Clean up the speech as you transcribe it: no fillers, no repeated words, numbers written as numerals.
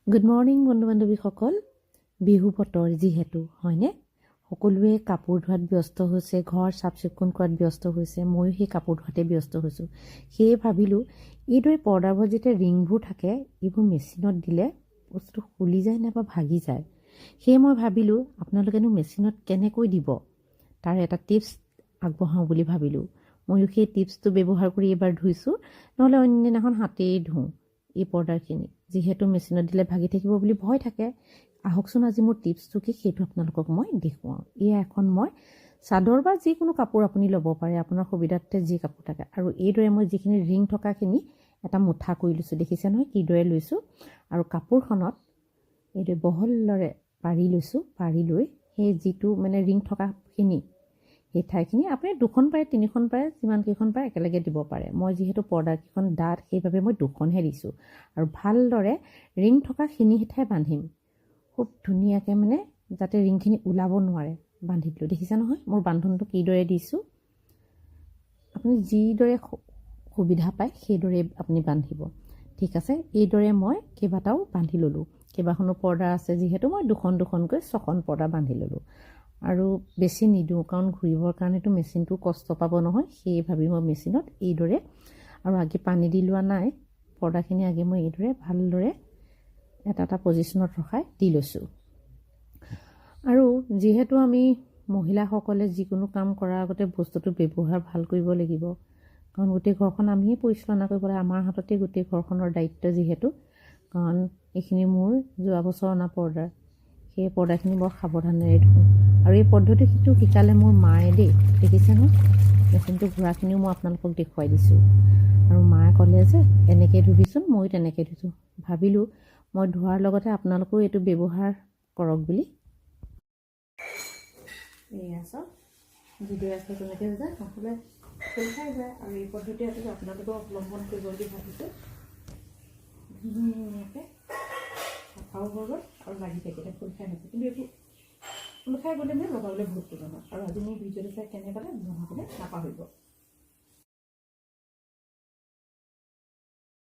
Good morning বন্ধু বান্ধৱীসকল। বিহু বতৰ যিহেতু হয়নে, সকলোৱে কাপোৰ ধোৱাত ব্যস্ত হৈছে, ঘৰ চাফ চিকুণ কৰাত ব্যস্ত হৈছে। ময়ো সেই কাপোৰ ধোৱাতে ব্যস্ত হৈছোঁ। সেয়ে ভাবিলোঁ এইদৰে পৰ্দাবোৰত যেতিয়া ৰিংবোৰ থাকে এইবোৰ মেচিনত দিলে বস্তুটো খুলি যায় নাইবা ভাগি যায়। সেয়ে মই ভাবিলোঁ আপোনালোকেনো মেচিনত কেনেকৈ দিব তাৰ এটা টিপছ আগবঢ়াওঁ বুলি ভাবিলোঁ। ময়ো সেই টিপছটো ব্যৱহাৰ কৰি এইবাৰ ধুইছোঁ, নহ'লে অন্য দিনাখন হাতেই ধুওঁ এই পৰ্দাখিনি, যিহেতু মেচিনত দিলে ভাগি থাকিব বুলি ভয় থাকে। আহকচোন আজি মোৰ টিপছটো কি সেইটো আপোনালোকক মই দেখুৱাওঁ। এয়া এখন মই চাদৰ বা যিকোনো কাপোৰ আপুনি ল'ব পাৰে, আপোনাৰ সুবিধাতে যি কাপোৰ থাকে। আৰু এইদৰে মই যিখিনি ৰিং থকাখিনি এটা মুঠা কৰি লৈছোঁ, দেখিছে নহয় কিদৰে লৈছোঁ। আৰু কাপোৰখনত এইদৰে বহলৰে পাৰি লৈছোঁ। পাৰি লৈ সেই যিটো মানে ৰিং থকাখিনি সেই ঠাইখিনি আপুনি 2খন পাৰে 3খন পাৰে যিমানকেইখন পাৰে একেলগে দিব পাৰে। মই যিহেতু পৰ্দাকেইখন ডাঠ সেইবাবে মই 2খনহে দিছোঁ। আৰু ভালদৰে ৰিং থকাখিনি ঠাই বান্ধিম খুব ধুনীয়াকৈ, মানে যাতে ৰিংখিনি ওলাব নোৱাৰে বান্ধি দিলোঁ। দেখিছে নহয় মোৰ বান্ধোনটো কিদৰে দিছোঁ। আপুনি যিদৰে সুবিধা পায় সেইদৰে আপুনি বান্ধিব। ঠিক আছে, এইদৰে মই কেইবাটাও বান্ধি ল'লোঁ। কেইবাখনো পৰ্দা আছে যিহেতু মই 2খনকৈ 6খন পৰ্দা বান্ধি ল'লোঁ। আৰু বেছি নিদিওঁ কাৰণ ঘূৰিবৰ কাৰণেতো মেচিনটো কষ্ট পাব নহয়। সেয়ে ভাবি মই মেচিনত এইদৰে, আৰু আগে পানী দি লোৱা নাই, পৰ্দাখিনি আগে মই এইদৰে ভালদৰে এটা এটা পজিশ্যনত ৰখাই দি লৈছোঁ। আৰু যিহেতু আমি মহিলাসকলে যিকোনো কাম কৰাৰ আগতে বস্তুটো ব্যৱহাৰ ভাল কৰিব লাগিব, কাৰণ গোটেই ঘৰখন আমিয়ে পৰিচালনা কৰিব লাগে। আমাৰ হাততে গোটেই ঘৰখনৰ দায়িত্ব যিহেতু, কাৰণ এইখিনি মোৰ যোৱা বছৰ অনা পৰ্দাৰ, সেই পৰ্দাখিনি বৰ সাৱধানেৰে ধোওঁ। আৰু এই পদ্ধতিটো শিকালে মোৰ মায়ে দেই, দেখিছে নহয় মেচিনটো ঘূৰাখিনিও মই আপোনালোকক দেখুৱাই দিছোঁ। আৰু মায়ে ক'লে যে এনেকৈ ধুবিচোন, ময়ো তেনেকৈ ধুইছোঁ। ভাবিলোঁ মই ধোৱাৰ লগতে আপোনালোকেও এইটো ব্যৱহাৰ কৰক বুলি। এয়া চাওক যিদৰে আছে তেনেকৈ যায়, নহ'লে খোল খাই যায়। আৰু এই পদ্ধতি আপোনালোকেও অৱলম্বন কৰিব বুলি ভাবিছোঁ। ধুনীয়াকৈ চাফাও হৈ গ'ল আৰু লাগি থাকিলে খোল খাই নাযায়। কিন্তু এইটো খোল খাই গ'লে মানে লগাবলৈ বহুত নহয়। আৰু আজি মোৰ ভিডিঅ'টো চাই কেনে পালে জনাবলৈ নাপাহৰিব।